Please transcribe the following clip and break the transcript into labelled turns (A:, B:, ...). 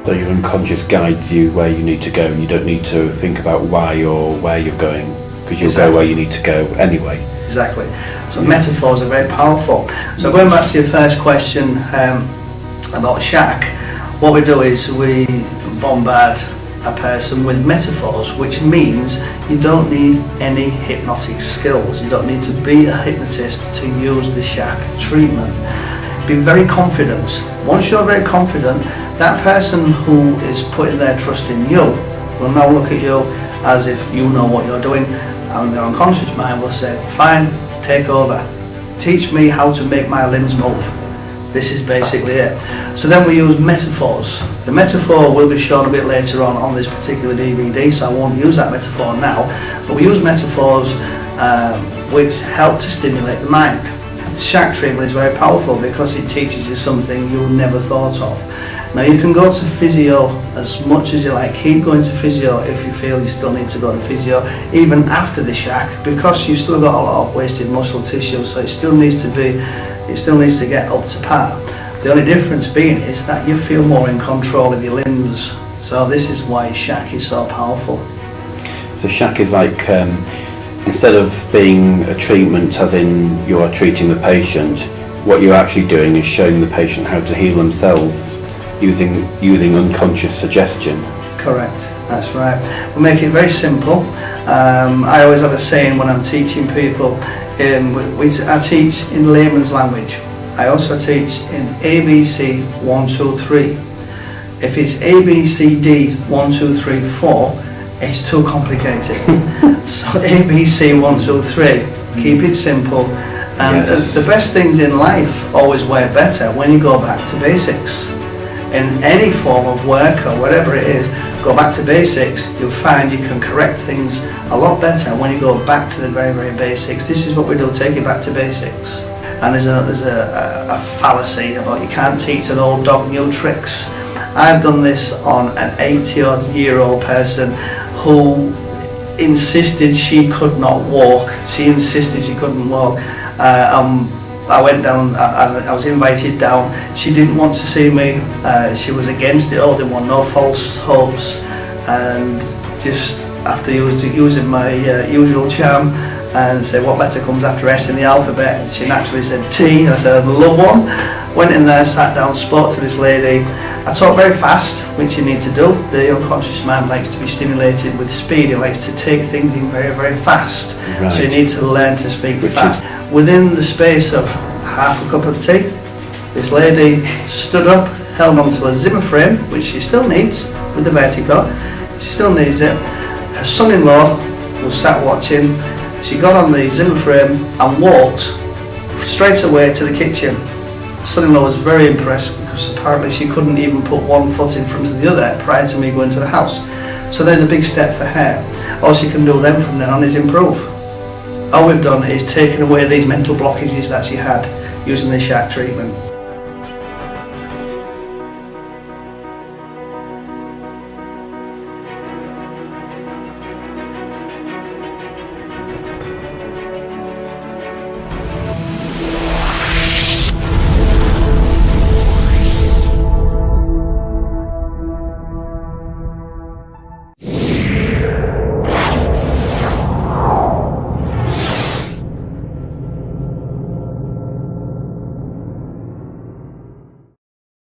A: So your unconscious guides you where you need to go, and you don't need to think about why or where you're going, because you'll go where you need to go anyway.
B: Exactly. So metaphors are very powerful. So going back to your first question about Shak, what we do is we bombard a person with metaphors, which means you don't need any hypnotic skills. You don't need to be a hypnotist to use the Shak treatment. Be very confident. Once you're very confident, that person who is putting their trust in you will now look at you as if you know what you're doing, and their unconscious mind will say, fine, take over. Teach me how to make my limbs move. This is basically it. So then we use metaphors. The metaphor will be shown a bit later on this particular DVD, so I won't use that metaphor now, but we use metaphors which help to stimulate the mind. The Shak treatment is very powerful because it teaches you something you never thought of. Now you can go to physio as much as you like, keep going to physio if you feel you still need to go to physio, even after the Shak, because you've still got a lot of wasted muscle tissue, so it still needs to get up to par. The only difference being is that you feel more in control of your limbs. So this is why Shak is so powerful.
A: So Shak is like, instead of being a treatment as in you are treating the patient, what you're actually doing is showing the patient how to heal themselves using unconscious suggestion.
B: Correct, that's right. We make it very simple. I always have a saying when I'm teaching people, I teach in layman's language. I also teach in ABC 1, 2, 3. If it's ABCD 1, 2, 3, 4, it's too complicated. So ABC 1, 2, 3, keep it simple. And yes, the best things in life always work better when you go back to basics. In any form of work or whatever it is, go back to basics. You'll find you can correct things a lot better when you go back to the very, very basics. This is what we do, take it back to basics. And there's a fallacy about you can't teach an old dog new tricks. I've done this on an 80-odd-year-old person who insisted she could not walk. She insisted she couldn't walk. I went down, I was invited down. She didn't want to see me. She was against it all, didn't want no false hopes. And just after using my usual charm and said, what letter comes after S in the alphabet? She naturally said T. I said, I'd love one. Went in there, sat down, spoke to this lady. I talk very fast, which you need to do. The unconscious mind likes to be stimulated with speed. It likes to take things in very, very fast. Right. So you need to learn to speak fast. Within the space of half a cup of tea, this lady stood up, held onto a Zimmer frame, which she still needs with the vertigo. She still needs it. Her son-in-law was sat watching. She got on the Zimmer frame and walked straight away to the kitchen. Son-in-law was very impressed because apparently she couldn't even put one foot in front of the other prior to me going to the house. So there's a big step for her. All she can do then from then on is improve. All we've done is taken away these mental blockages that she had using the Shak treatment.